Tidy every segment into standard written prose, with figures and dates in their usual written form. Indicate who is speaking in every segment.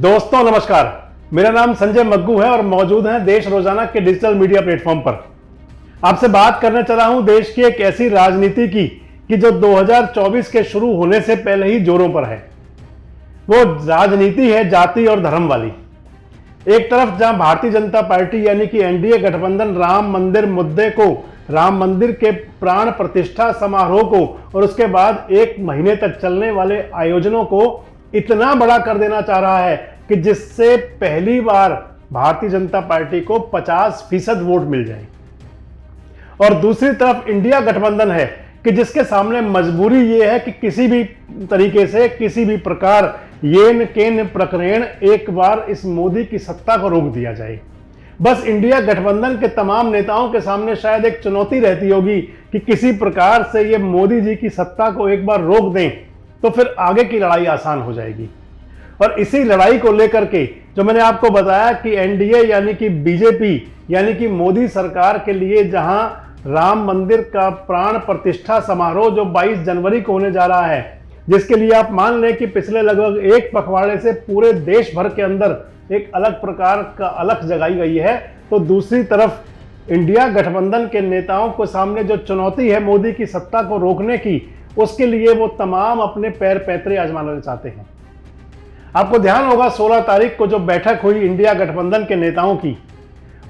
Speaker 1: दोस्तों नमस्कार, मेरा नाम संजय मग्गू है और मौजूद हैं देश रोजाना के डिजिटल मीडिया प्लेटफॉर्म पर। आपसे बात करने चला हूं देश की एक ऐसी राजनीति की कि जो 2024 के शुरू होने से पहले ही जोरों पर है। वो राजनीति है जाति और धर्म वाली। एक तरफ जहां भारतीय जनता पार्टी यानी कि एनडीए गठबंधन राम मंदिर मुद्दे को, राम मंदिर के प्राण प्रतिष्ठा समारोह को और उसके बाद एक महीने तक चलने वाले आयोजनों को इतना बड़ा कर देना चाह रहा है कि जिससे पहली बार भारतीय जनता पार्टी को 50% वोट मिल जाए। और दूसरी तरफ इंडिया गठबंधन है कि जिसके सामने मजबूरी यह है कि किसी भी तरीके से, किसी भी प्रकार येन केन प्रकरण एक बार इस मोदी की सत्ता को रोक दिया जाए। बस इंडिया गठबंधन के तमाम नेताओं के सामने शायद एक चुनौती रहती होगी कि किसी प्रकार से ये मोदी जी की सत्ता को एक बार रोक दें तो फिर आगे की लड़ाई आसान हो जाएगी। और इसी लड़ाई को लेकर के जो मैंने आपको बताया कि एनडीए यानी कि बीजेपी यानी कि मोदी सरकार के लिए जहां राम मंदिर का प्राण प्रतिष्ठा समारोह जो 22 जनवरी को होने जा रहा है, जिसके लिए आप मान लें कि पिछले लगभग एक पखवाड़े से पूरे देश भर के अंदर एक अलग प्रकार का अलख जगाई गई है, तो दूसरी तरफ इंडिया गठबंधन के नेताओं को सामने जो चुनौती है मोदी की सत्ता को रोकने की, उसके लिए वो तमाम अपने पैर पैतरे आजमाना चाहते हैं। आपको ध्यान होगा 16 तारीख को जो बैठक हुई इंडिया गठबंधन के नेताओं की,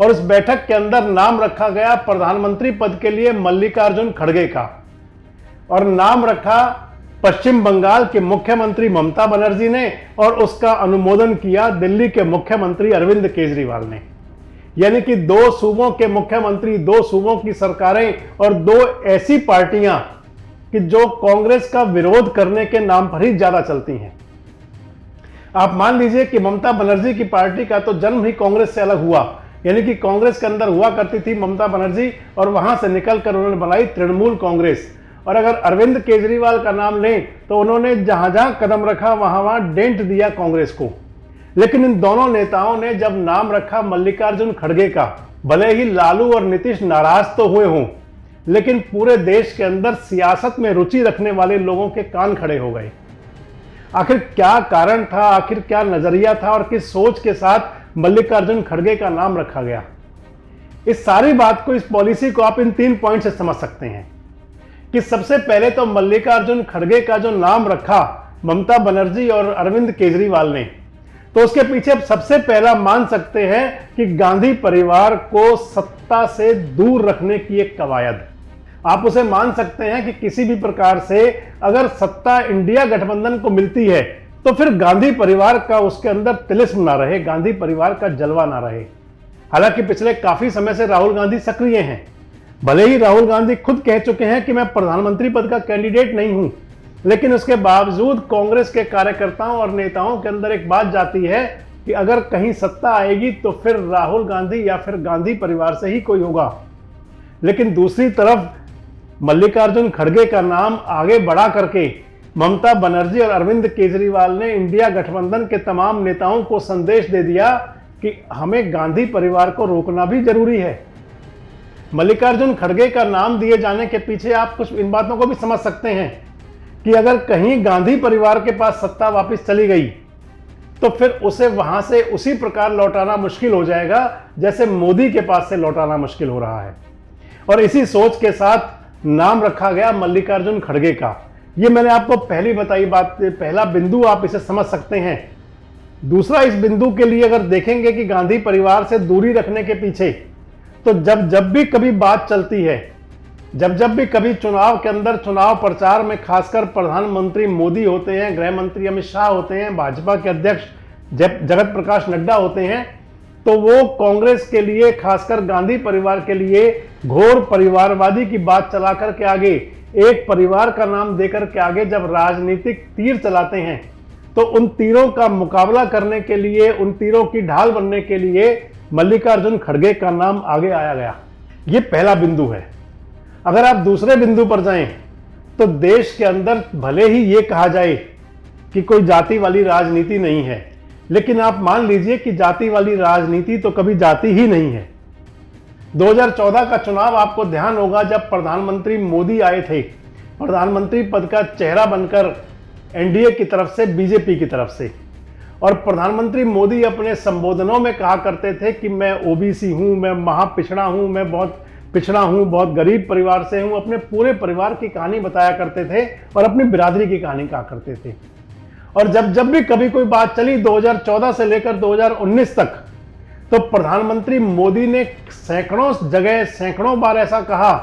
Speaker 1: और उस बैठक के अंदर नाम रखा गया प्रधानमंत्री पद के लिए मल्लिकार्जुन खड़गे का, और नाम रखा पश्चिम बंगाल के मुख्यमंत्री ममता बनर्जी ने, और उसका अनुमोदन किया दिल्ली के मुख्यमंत्री अरविंद केजरीवाल ने। यानी कि दो सूबों के मुख्यमंत्री, दो सूबों की सरकारें और दो ऐसी पार्टियां कि जो कांग्रेस का विरोध करने के नाम पर ही ज्यादा चलती हैं। आप मान लीजिए कि ममता बनर्जी की पार्टी का तो जन्म ही कांग्रेस से अलग हुआ, यानी कि कांग्रेस के अंदर हुआ करती थी ममता बनर्जी और वहां से निकलकर उन्होंने बनाई तृणमूल कांग्रेस। और अगर अरविंद केजरीवाल का नाम लें तो उन्होंने जहां जहां कदम रखा वहां वहां डेंट दिया कांग्रेस को। लेकिन इन दोनों नेताओं ने जब नाम रखा मल्लिकार्जुन खड़गे का, भले ही लालू और नीतीश नाराज तो हुए हों, लेकिन पूरे देश के अंदर सियासत में रुचि रखने वाले लोगों के कान खड़े हो गए। आखिर क्या कारण था, आखिर क्या नजरिया था और किस सोच के साथ मल्लिकार्जुन खड़गे का नाम रखा गया? इस सारी बात को, इस पॉलिसी को आप इन 3 पॉइंट से समझ सकते हैं कि सबसे पहले तो मल्लिकार्जुन खड़गे का जो नाम रखा ममता बनर्जी और अरविंद केजरीवाल ने, तो उसके पीछे सबसे पहला मान सकते हैं कि गांधी परिवार को सत्ता से दूर रखने की एक कवायद। आप उसे मान सकते हैं कि किसी भी प्रकार से अगर सत्ता इंडिया गठबंधन को मिलती है तो फिर गांधी परिवार का उसके अंदर तिलिस्म ना रहे, गांधी परिवार का जलवा ना रहे। हालांकि पिछले काफी समय से राहुल गांधी सक्रिय हैं। भले ही राहुल गांधी खुद कह चुके हैं कि मैं प्रधानमंत्री पद का कैंडिडेट नहीं हूं, लेकिन उसके बावजूद कांग्रेस के कार्यकर्ताओं और नेताओं के अंदर एक बात जाती है कि अगर कहीं सत्ता आएगी तो फिर राहुल गांधी या फिर गांधी परिवार से ही कोई होगा। लेकिन दूसरी तरफ मल्लिकार्जुन खड़गे का नाम आगे बढ़ा करके ममता बनर्जी और अरविंद केजरीवाल ने इंडिया गठबंधन के तमाम नेताओं को संदेश दे दिया कि हमें गांधी परिवार को रोकना भी जरूरी है। मल्लिकार्जुन खड़गे का नाम दिए जाने के पीछे आप कुछ इन बातों को भी समझ सकते हैं कि अगर कहीं गांधी परिवार के पास सत्ता वापस चली गई तो फिर उसे वहां से उसी प्रकार लौटाना मुश्किल हो जाएगा जैसे मोदी के पास से लौटाना मुश्किल हो रहा है। और इसी सोच के साथ नाम रखा गया मल्लिकार्जुन खड़गे का। ये मैंने आपको पहली बताई बात, पहला बिंदु आप इसे समझ सकते हैं। दूसरा, इस बिंदु के लिए अगर देखेंगे कि गांधी परिवार से दूरी रखने के पीछे, तो जब भी कभी बात चलती है, जब भी कभी चुनाव के अंदर, चुनाव प्रचार में खासकर प्रधानमंत्री मोदी होते हैं, गृह मंत्री अमित शाह होते हैं, भाजपा के अध्यक्ष जगत प्रकाश नड्डा होते हैं, तो वो कांग्रेस के लिए, खासकर गांधी परिवार के लिए घोर परिवारवादी की बात चला करके आगे, एक परिवार का नाम देकर के आगे जब राजनीतिक तीर चलाते हैं तो उन तीरों का मुकाबला करने के लिए, उन तीरों की ढाल बनने के लिए मल्लिकार्जुन खड़गे का नाम आगे आया गया। ये पहला बिंदु है। अगर आप दूसरे बिंदु पर जाएं तो देश के अंदर भले ही ये कहा जाए कि कोई जाति वाली राजनीति नहीं है, लेकिन आप मान लीजिए कि जाति वाली राजनीति तो कभी जाती ही नहीं है। 2014 का चुनाव आपको ध्यान होगा, जब प्रधानमंत्री मोदी आए थे, प्रधानमंत्री पद का चेहरा बनकर एनडीए की तरफ से, बीजेपी की तरफ से, और प्रधानमंत्री मोदी अपने संबोधनों में कहा करते थे कि मैं ओबीसी हूं, मैं महापिछड़ा हूं, मैं बहुत पिछड़ा हूं, बहुत गरीब परिवार से हूं। अपने पूरे परिवार की कहानी बताया करते थे और अपनी बिरादरी की कहानी कहा करते थे। और जब भी कभी कोई बात चली 2014 से लेकर 2019 तक, तो प्रधानमंत्री मोदी ने सैकड़ों जगह सैकड़ों बार ऐसा कहा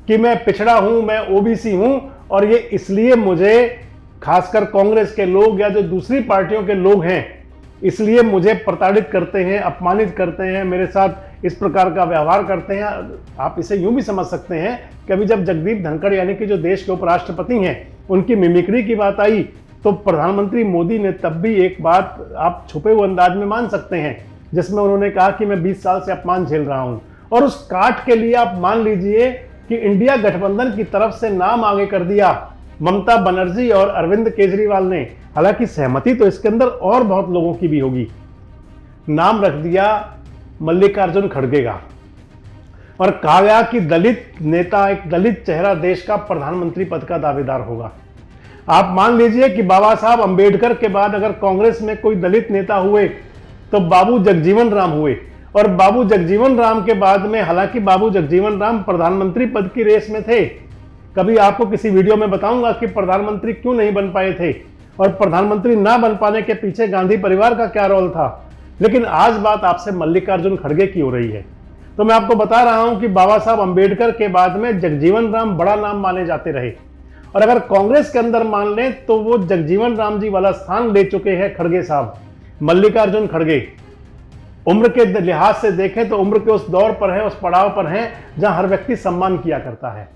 Speaker 1: कि मैं पिछड़ा हूं, मैं ओबीसी हूं, और ये इसलिए मुझे, खासकर कांग्रेस के लोग या जो दूसरी पार्टियों के लोग हैं, इसलिए मुझे प्रताड़ित करते हैं, अपमानित करते हैं, मेरे साथ इस प्रकार का व्यवहार करते हैं। आप इसे यूं भी समझ सकते हैं कि अभी जब जगदीप धनखड़ यानी कि जो देश के उपराष्ट्रपति हैं, उनकी मिमिक्री की बात आई, तो प्रधानमंत्री मोदी ने तब भी एक बात आप छुपे हुए अंदाज में मान सकते हैं, जिसमें उन्होंने कहा कि मैं 20 साल से अपमान झेल रहा हूं। और उस काट के लिए आप मान लीजिए कि इंडिया गठबंधन की तरफ से नाम आगे कर दिया ममता बनर्जी और अरविंद केजरीवाल ने। हालांकि सहमति तो इसके अंदर और बहुत लोगों की भी होगी। नाम रख दिया मल्लिकार्जुन खड़गे का और कहा गया कि दलित नेता, एक दलित चेहरा देश का प्रधानमंत्री पद का दावेदार होगा। आप मान लीजिए कि बाबा साहब अंबेडकर के बाद अगर कांग्रेस में कोई दलित नेता हुए तो बाबू जगजीवन राम हुए, और बाबू जगजीवन राम के बाद में, हालांकि बाबू जगजीवन राम प्रधानमंत्री पद की रेस में थे, कभी आपको किसी वीडियो में बताऊंगा कि प्रधानमंत्री क्यों नहीं बन पाए थे और प्रधानमंत्री ना बन पाने के पीछे गांधी परिवार का क्या रोल था। लेकिन आज बात आपसे मल्लिकार्जुन खड़गे की हो रही है, तो मैं आपको बता रहा हूं कि बाबा साहब अंबेडकर के बाद में जगजीवन राम बड़ा नाम माने जाते रहे, और अगर कांग्रेस के अंदर मान लें तो वो जगजीवन राम जी वाला स्थान ले चुके हैं खड़गे साहब, मल्लिकार्जुन खड़गे। उम्र के लिहाज से देखें तो उम्र के उस दौर पर है, उस पड़ाव पर हैं जहां हर व्यक्ति सम्मान किया करता है।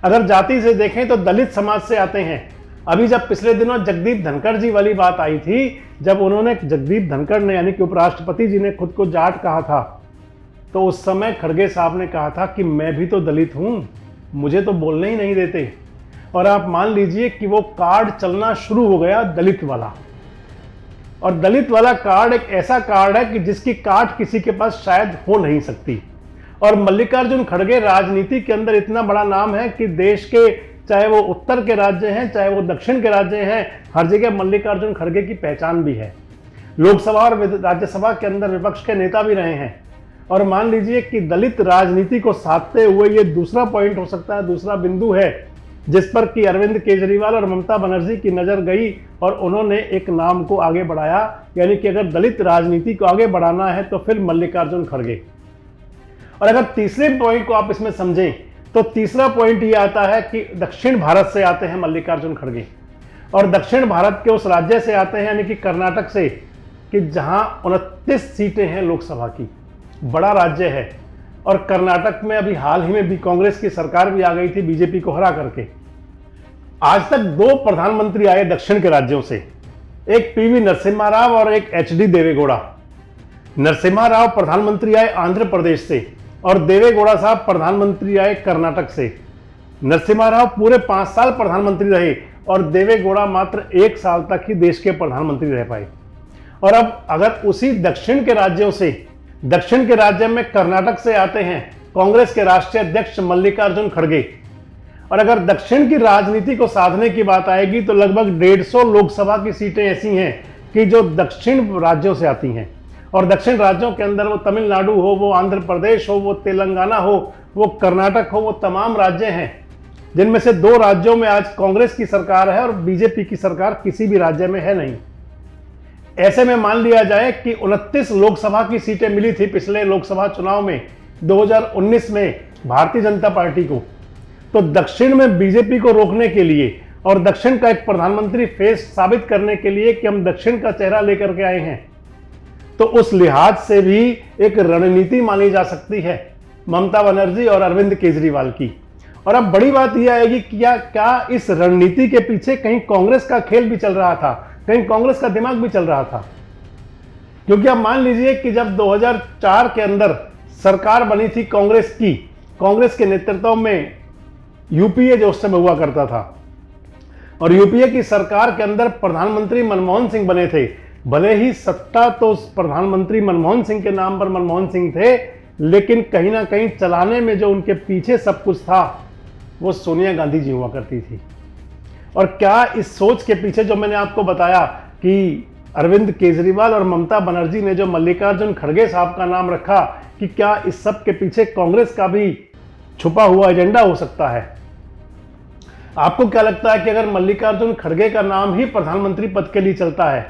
Speaker 1: अगर जाति से देखें तो दलित समाज से आते हैं। अभी जब पिछले दिनों जगदीप धनखड़ जी वाली बात आई थी, जब उन्होंने, जगदीप धनखड़ ने यानी कि उपराष्ट्रपति जी ने खुद को जाट कहा था, तो उस समय खड़गे साहब ने कहा था कि मैं भी तो दलित हूं, मुझे तो बोलने ही नहीं देते। और आप मान लीजिए कि वो कार्ड चलना शुरू हो गया दलित वाला, और दलित वाला कार्ड एक ऐसा कार्ड है कि जिसकी काट किसी के पास शायद हो नहीं सकती। और मल्लिकार्जुन खड़गे राजनीति के अंदर इतना बड़ा नाम है कि देश के, चाहे वो उत्तर के राज्य हैं चाहे वो दक्षिण के राज्य हैं, हर जगह मल्लिकार्जुन खड़गे की पहचान भी है। लोकसभा और राज्यसभा के अंदर विपक्ष के नेता भी रहे हैं। और मान लीजिए कि दलित राजनीति को साधते हुए ये दूसरा पॉइंट हो सकता है, दूसरा बिंदु है जिस पर कि अरविंद केजरीवाल और ममता बनर्जी की नजर गई और उन्होंने एक नाम को आगे बढ़ाया, यानी कि अगर दलित राजनीति को आगे बढ़ाना है तो फिर मल्लिकार्जुन खड़गे। और अगर तीसरे पॉइंट को आप इसमें समझें तो तीसरा पॉइंट ये आता है कि दक्षिण भारत से आते हैं मल्लिकार्जुन खड़गे, और दक्षिण भारत के उस राज्य से आते हैं यानी कि कर्नाटक से, कि जहां 29 सीटें हैं लोकसभा की, बड़ा राज्य है। और कर्नाटक में अभी हाल ही में भी कांग्रेस की सरकार भी आ गई थी बीजेपी को हरा करके। आज तक 2 प्रधानमंत्री आए दक्षिण के राज्यों से, एक पीवी नरसिम्हा राव और एक एचडी देवेगौड़ा। नरसिम्हा राव प्रधानमंत्री आए आंध्र प्रदेश से और देवेगौड़ा साहब प्रधानमंत्री आए कर्नाटक से। नरसिम्हा राव पूरे 5 साल प्रधानमंत्री रहे और देवेगौड़ा मात्र 1 साल तक ही देश के प्रधानमंत्री रह पाए। और अब अगर उसी दक्षिण के राज्यों से, दक्षिण के राज्य में कर्नाटक से आते हैं कांग्रेस के राष्ट्रीय अध्यक्ष मल्लिकार्जुन खड़गे, और अगर दक्षिण की राजनीति को साधने की बात आएगी तो लगभग 150 लोकसभा की सीटें ऐसी हैं कि जो दक्षिण राज्यों से आती हैं। और दक्षिण राज्यों के अंदर वो तमिलनाडु हो, वो आंध्र प्रदेश हो, वो तेलंगाना हो, वो कर्नाटक हो, वो तमाम राज्य हैं जिनमें से 2 राज्यों में आज कांग्रेस की सरकार है और बीजेपी की सरकार किसी भी राज्य में है नहीं। ऐसे में मान लिया जाए कि 29 लोकसभा की सीटें मिली थी पिछले लोकसभा चुनाव में 2019 में भारतीय जनता पार्टी को, तो दक्षिण में बीजेपी को रोकने के लिए और दक्षिण का एक प्रधानमंत्री फेस साबित करने के लिए कि हम दक्षिण का चेहरा लेकर के आए हैं, तो उस लिहाज से भी एक रणनीति मानी जा सकती है ममता बनर्जी और अरविंद केजरीवाल की। और अब बड़ी बात यह आएगी कि क्या इस रणनीति के पीछे कहीं कांग्रेस का खेल भी चल रहा था, कहीं कांग्रेस का दिमाग भी चल रहा था। क्योंकि आप मान लीजिए कि जब 2004 के अंदर सरकार बनी थी कांग्रेस की, कांग्रेस के नेतृत्व में यूपीए जो उस समय हुआ करता था, और यूपीए की सरकार के अंदर प्रधानमंत्री मनमोहन सिंह बने थे। भले ही सत्ता तो प्रधानमंत्री मनमोहन सिंह के नाम पर मनमोहन सिंह थे, लेकिन कहीं ना कहीं चलाने में जो उनके पीछे सब कुछ था वो सोनिया गांधी जी हुआ करती थी। और क्या इस सोच के पीछे जो मैंने आपको बताया कि अरविंद केजरीवाल और ममता बनर्जी ने जो मल्लिकार्जुन खड़गे साहब का नाम रखा कि क्या इस सब के पीछे कांग्रेस का भी छुपा हुआ एजेंडा हो सकता है? आपको क्या लगता है कि अगर मल्लिकार्जुन खड़गे का नाम ही प्रधानमंत्री पद के लिए चलता है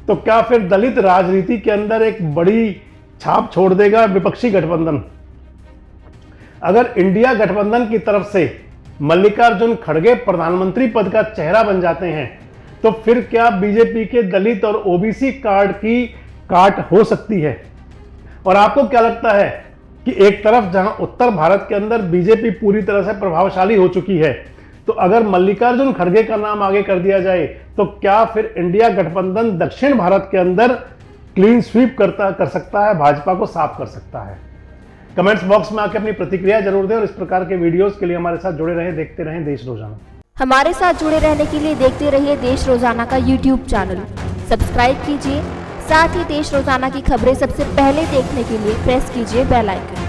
Speaker 1: तो क्या फिर दलित राजनीति के अंदर एक बड़ी छाप छोड़ देगा विपक्षी गठबंधन? अगर इंडिया गठबंधन की तरफ से मल्लिकार्जुन खड़गे प्रधानमंत्री पद का चेहरा बन जाते हैं तो फिर क्या बीजेपी के दलित और ओबीसी कार्ड की काट हो सकती है? और आपको क्या लगता है कि एक तरफ जहां उत्तर भारत के अंदर बीजेपी पूरी तरह से प्रभावशाली हो चुकी है, तो अगर मल्लिकार्जुन खड़गे का नाम आगे कर दिया जाए तो क्या फिर इंडिया गठबंधन दक्षिण भारत के अंदर क्लीन स्वीप कर सकता है, भाजपा को साफ कर सकता है? कमेंट्स बॉक्स में आके अपनी प्रतिक्रिया जरूर दें और इस प्रकार के वीडियोस के लिए हमारे साथ जुड़े रहें, देखते रहें देश रोजाना।
Speaker 2: हमारे साथ जुड़े रहने के लिए देखते रहिए देश रोजाना का यूट्यूब चैनल सब्सक्राइब कीजिए। साथ ही देश रोजाना की खबरें सबसे पहले देखने के लिए प्रेस कीजिए बेल आइकन।